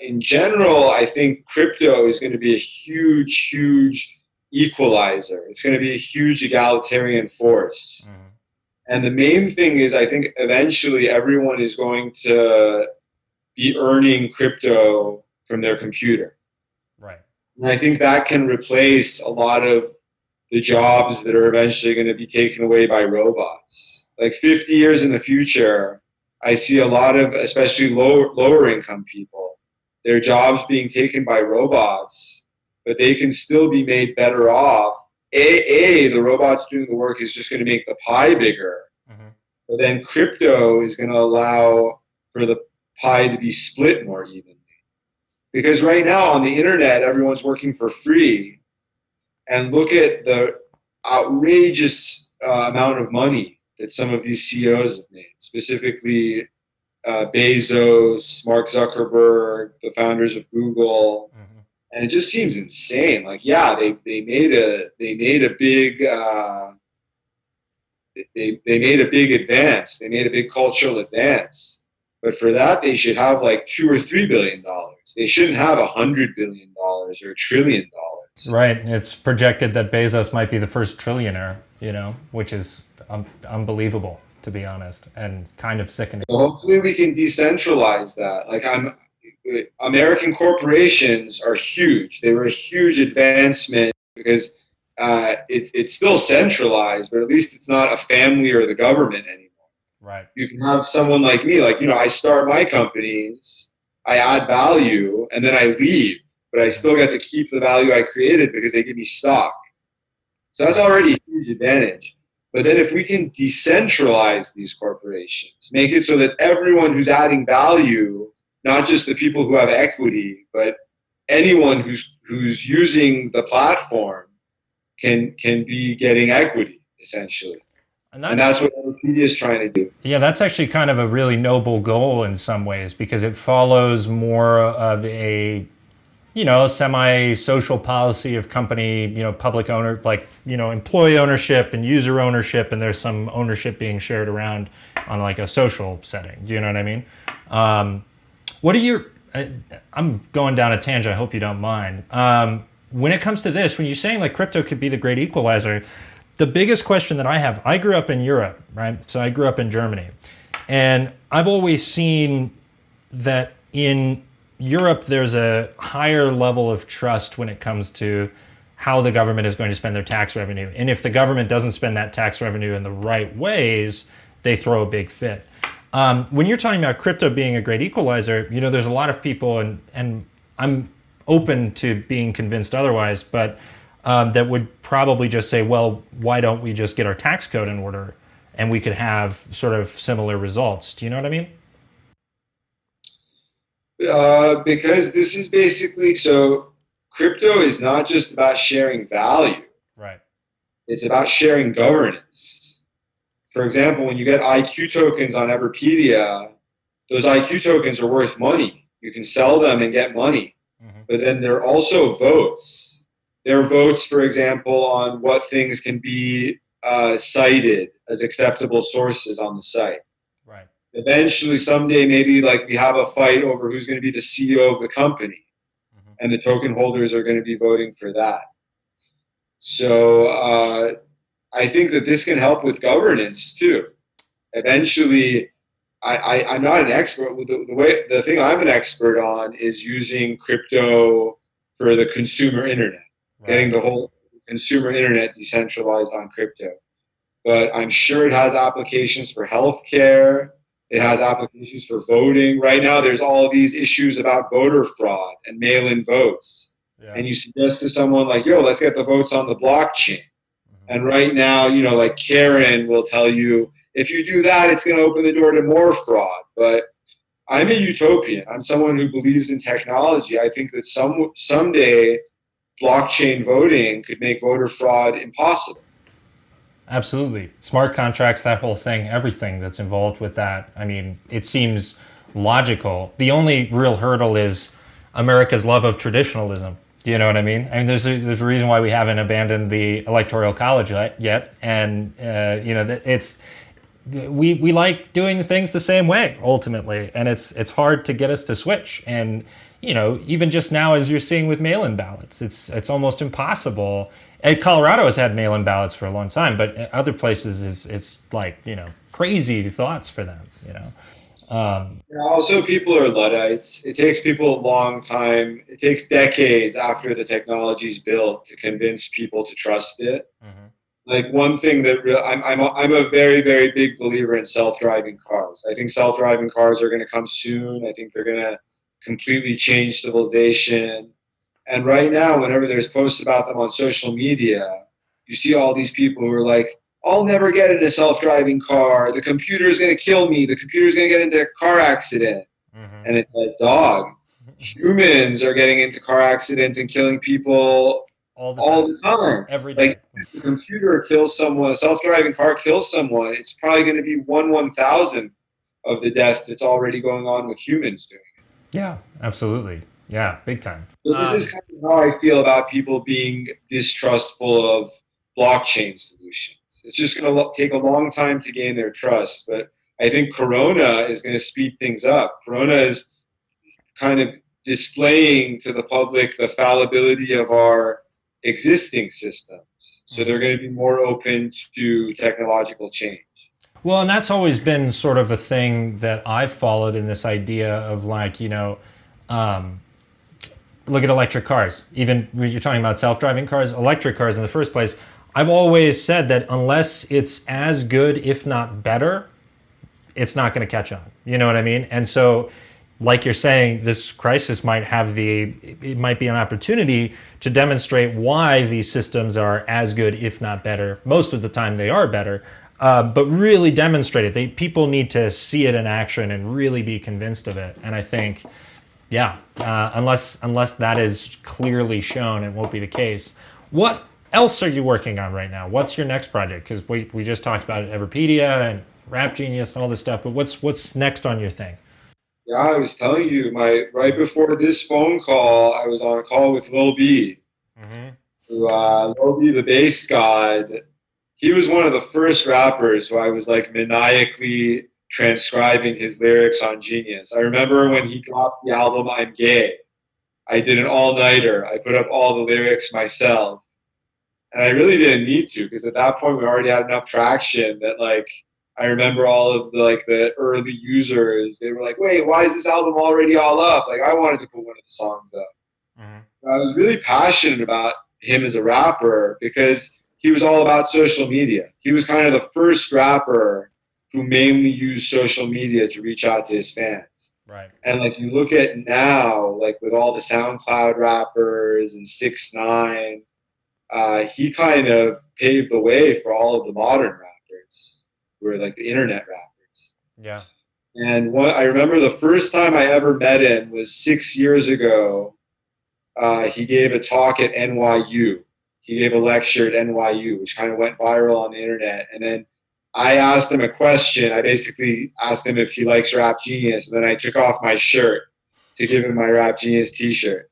in general, I think crypto is going to be a huge, huge equalizer. It's going to be a huge egalitarian force. Hmm. And the main thing is, I think eventually everyone is going to be earning crypto from their computer. Right. And I think that can replace a lot of the jobs that are eventually going to be taken away by robots. Like 50 years in the future, I see a lot of, especially lower income people, their jobs being taken by robots, but they can still be made better off. The robots doing the work is just going to make the pie bigger, Hmm. but then crypto is going to allow for the pie to be split more evenly. Because right now on the internet, everyone's working for free, and look at the outrageous amount of money that some of these CEOs have made, specifically Bezos, Mark Zuckerberg, the founders of Google, Hmm. and it just seems insane. Like, yeah, they made a big they made a big advance. They made a big cultural advance. But for that, they should have like $2 or $3 billion. They shouldn't have $100 billion or $1 trillion. Right. It's projected that Bezos might be the first trillionaire, which is unbelievable, to be honest, and kind of sickening. So hopefully we can decentralize that. American corporations are huge. They were a huge advancement because it's still centralized, but at least it's not a family or the government anymore. Right. You can have someone like me, like, I start my companies, I add value, and then I leave, but I Hmm. still get to keep the value I created because they give me stock. So that's Right. already a huge advantage. But then if we can decentralize these corporations, make it so that everyone who's adding value, not just the people who have equity, but anyone who's using the platform can be getting equity essentially. And And that's that's what Everpedia is trying to do. Yeah, that's actually kind of a really noble goal in some ways because it follows more of a semi-social policy of company, public owner, like, employee ownership and user ownership, and there's some ownership being shared around on like a social setting. Do you know what I mean? What are your? I'm going down a tangent. I hope you don't mind. When it comes to this, when you're saying like crypto could be the great equalizer, the biggest question that I have, I grew up in Europe, right? So I grew up in Germany, and I've always seen that in Europe, there's a higher level of trust when it comes to how the government is going to spend their tax revenue. And if the government doesn't spend that tax revenue in the right ways, they throw a big fit. When you're talking about crypto being a great equalizer, there's a lot of people, and I'm open to being convinced otherwise, but that would probably just say, well, why don't we just get our tax code in order and we could have sort of similar results? Do you know what I mean? Because this is basically so crypto is not just about sharing value, Right. it's about sharing governance. For example, when you get IQ tokens on Everpedia, those IQ tokens are worth money. You can sell them and get money. Hmm. But then there are also votes. There are votes, for example, on what things can be cited as acceptable sources on the site. Right. Eventually, someday, maybe like we have a fight over who's going to be the CEO of the company, Hmm. and the token holders are going to be voting for that. So I think that this can help with governance too. Eventually, I'm not an expert. The thing I'm an expert on is using crypto for the consumer internet, getting Right. the whole consumer internet decentralized on crypto. But I'm sure it has applications for healthcare. It has applications for voting. Right now, there's all of these issues about voter fraud and mail-in votes. Yeah. And you suggest to someone like, "Yo, let's get the votes on the blockchain." Hmm. And right now, like Karen will tell you, if you do that, it's going to open the door to more fraud. But I'm a utopian. I'm someone who believes in technology. I think that someday blockchain voting could make voter fraud impossible. Absolutely. Smart contracts, that whole thing, everything that's involved with that. I mean, it seems logical. The only real hurdle is America's love of traditionalism. Do you know what I mean? I mean, there's a reason why we haven't abandoned the electoral college yet, and it's we like doing things the same way ultimately, and it's hard to get us to switch. And even just now, as you're seeing with mail-in ballots, it's almost impossible. And Colorado has had mail-in ballots for a long time, but other places it's like crazy thoughts for them. Yeah, also, people are Luddites. It takes people a long time. It takes decades after the technology's built to convince people to trust it. Hmm. Like one thing that I'm a very very big believer in self-driving cars. I think self-driving cars are going to come soon. I think they're going to completely change civilization. And right now, whenever there's posts about them on social media, you see all these people who are like, I'll never get in a self-driving car. The computer is going to kill me. The computer is going to get into a car accident. Hmm. And it's like, dog, humans are getting into car accidents and killing people All the all time, the time. every Like, day. if the computer kills someone, a self-driving car kills someone, it's probably going to be 1/1000th of the death that's already going on with humans doing it. Yeah, absolutely. Yeah, big time. So this is kind of how I feel about people being distrustful of blockchain solutions. It's just going to take a long time to gain their trust, but I think Corona is going to speed things up. Corona is kind of displaying to the public the fallibility of our existing systems. So they're going to be more open to technological change. Well, and that's always been sort of a thing that I've followed in this idea of like, um, look at electric cars. Even when you're talking about self-driving cars, electric cars in the first place, I've always said that unless it's as good, if not better, it's not going to catch on. You know what I mean? And so, like you're saying, this crisis might have it might be an opportunity to demonstrate why these systems are as good, if not better. Most of the time, they are better, but really demonstrate it. People need to see it in action and really be convinced of it. And I think, yeah, unless that is clearly shown, it won't be the case. What else are you working on right now? What's your next project? Because we just talked about Everpedia and Rap Genius and all this stuff, but what's next on your thing? Yeah, I was telling you, my right before this phone call, I was on a call with Lil B. Hmm. Who, Lil B, the bass god. He was one of the first rappers who I was like maniacally transcribing his lyrics on Genius. I remember when he dropped the album I'm Gay. I did an all-nighter. I put up all the lyrics myself. And I really didn't need to because at that point we already had enough traction that like I remember all of the early users, they were like, wait, why is this album already all up? Like I wanted to put one of the songs up. Hmm. I was really passionate about him as a rapper because he was all about social media. He was kind of the first rapper who mainly used social media to reach out to his fans. Right. And like you look at now, like with all the SoundCloud rappers and 6ix9ine, he kind of paved the way for all of the modern rappers, who are like the internet rappers. Yeah. And I remember the first time I ever met him was 6 years ago. He gave a talk at NYU. He gave a lecture at NYU, which kind of went viral on the internet. And then I asked him a question. I basically asked him if he likes Rap Genius, and then I took off my shirt to give him my Rap Genius T-shirt.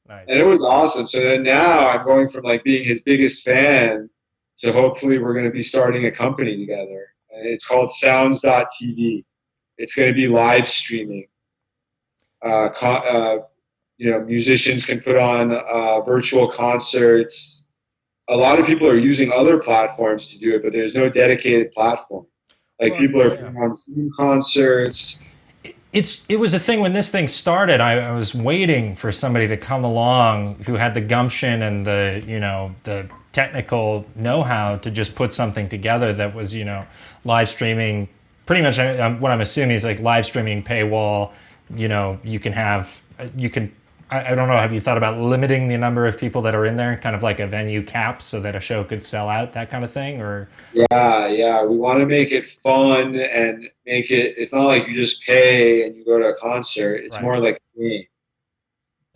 Nice. And it was awesome. So then now I'm going from like being his biggest fan to hopefully we're going to be starting a company together. And it's called Sounds.tv. It's going to be live streaming. Musicians can put on virtual concerts. A lot of people are using other platforms to do it, but there's no dedicated platform. Like Well, people are yeah. putting on Zoom concerts. It was a thing when this thing started. I was waiting for somebody to come along who had the gumption and the technical know-how to just put something together that was live streaming. Pretty much what I'm assuming is like live streaming paywall. I don't know. Have you thought about limiting the number of people that are in there, kind of like a venue cap, so that a show could sell out, that kind of thing? Or Yeah. We want to make it fun and make it. It's not like you just pay and you go to a concert. It's right, more like a game.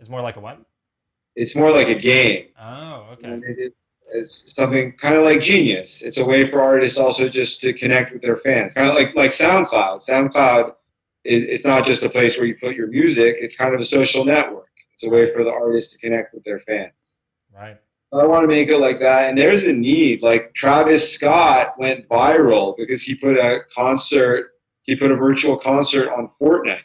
it's more like a what? It's more like a game. Oh, okay. And it's something kind of like Genius. It's a way for artists also just to connect with their fans. Kind of like SoundCloud. SoundCloud, it's not just a place where you put your music. It's kind of a social network. It's a way for the artists to connect with their fans. Right. I want to make it like that. And there's a need. Like Travis Scott went viral because he put a virtual concert on Fortnite.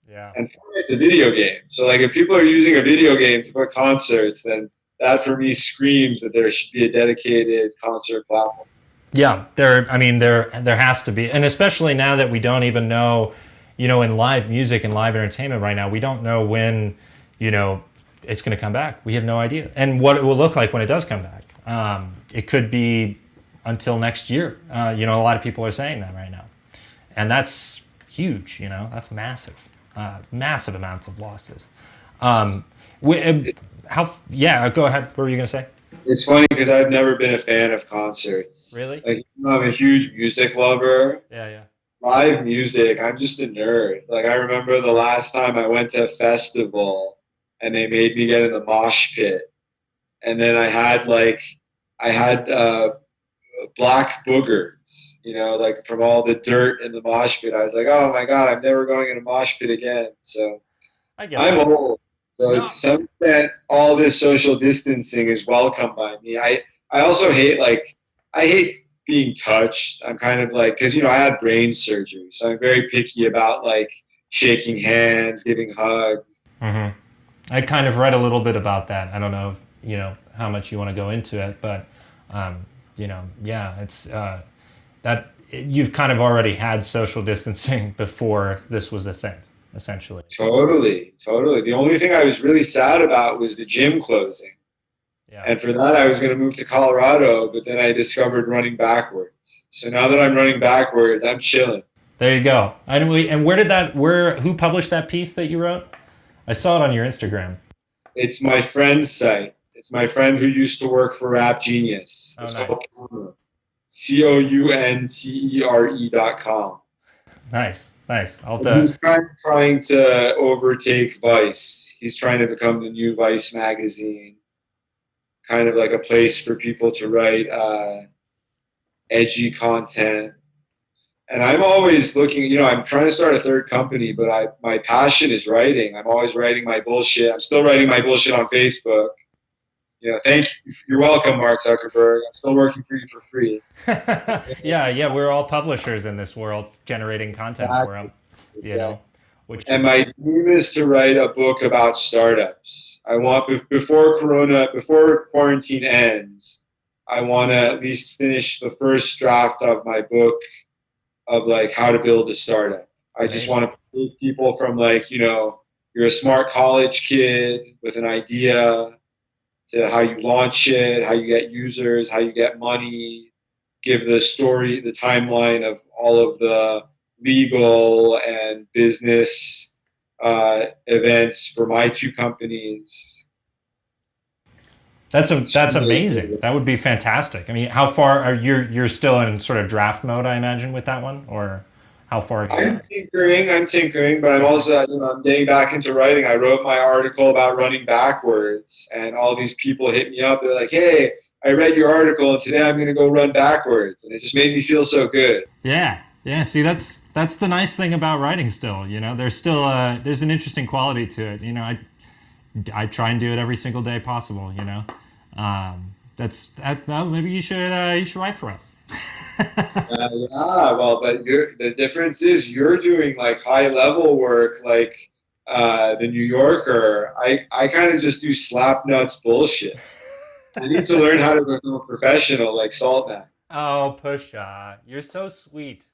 Yeah. And Fortnite's a video game. So like if people are using a video game to put concerts, then that for me screams that there should be a dedicated concert platform. Yeah, I mean, there has to be, and especially now that we don't even know, in live music and live entertainment right now, we don't know when, you know, it's going to come back. We have no idea, and what it will look like when it does come back. It could be until next year. A lot of people are saying that right now, and that's huge. That's massive, massive amounts of losses. Um, Yeah, go ahead. What were you going to say? It's funny because I've never been a fan of concerts. Really? Like I'm a huge music lover. Yeah, yeah. Live music, I'm just a nerd. Like I remember the last time I went to a festival and they made me get in the mosh pit. And then I had black boogers, like from all the dirt in the mosh pit. I was like, oh my God, I'm never going in a mosh pit again. So I get I'm that. old. So to No. some extent, all this social distancing is welcome by me. I also hate I hate being touched. I'm kind of like because I had brain surgery, so I'm very picky about like shaking hands, giving hugs. Hmm. I kind of read a little bit about that. I don't know, how much you want to go into it, but yeah, it's that you've kind of already had social distancing before this was a thing, essentially. Totally, totally. The only thing I was really sad about was the gym closing. Yeah. And for that, I was going to move to Colorado, but then I discovered running backwards. So now that I'm running backwards, I'm chilling. There you go. And who published that piece that you wrote? I saw it on your Instagram. It's my friend's site. It's my friend who used to work for Rap Genius. Oh, It's nice. called Countere.com. Nice. Nice. I'll have And to. he's kind of trying to overtake Vice. He's trying to become the new Vice magazine, kind of like a place for people to write edgy content. And I'm always looking, I'm trying to start a third company, but my passion is writing. I'm always writing my bullshit. I'm still writing my bullshit on Facebook. Thank you. You're welcome, Mark Zuckerberg. I'm still working for you for free. Yeah, yeah, we're all publishers in this world generating content for them, Exactly. which And is, my dream is to write a book about startups. I want before quarantine ends, I want to at least finish the first draft of my book of like how to build a startup. I just amazing. want to move people from like, you're a smart college kid with an idea to how you launch it, how you get users, how you get money, give the story, the timeline of all of the legal and business events for my two companies. That's amazing. That would be fantastic. I mean, how far are you're still in sort of draft mode, I imagine, with that one, or how far have you I'm got? tinkering, but I'm also, I'm getting back into writing. I wrote my article about running backwards, and all these people hit me up. They're like, "Hey, I read your article, and today I'm going to go run backwards," and it just made me feel so good. Yeah, yeah. See, that's the nice thing about writing. Still, there's still there's an interesting quality to it. I try and do it every single day possible. Well, maybe you should write for us. Yeah, well, but the difference is you're doing like high level work, like the New Yorker. I kind of just do slap nuts bullshit. I need to learn how to become a professional like Saltman. Oh, Pusha, you're so sweet.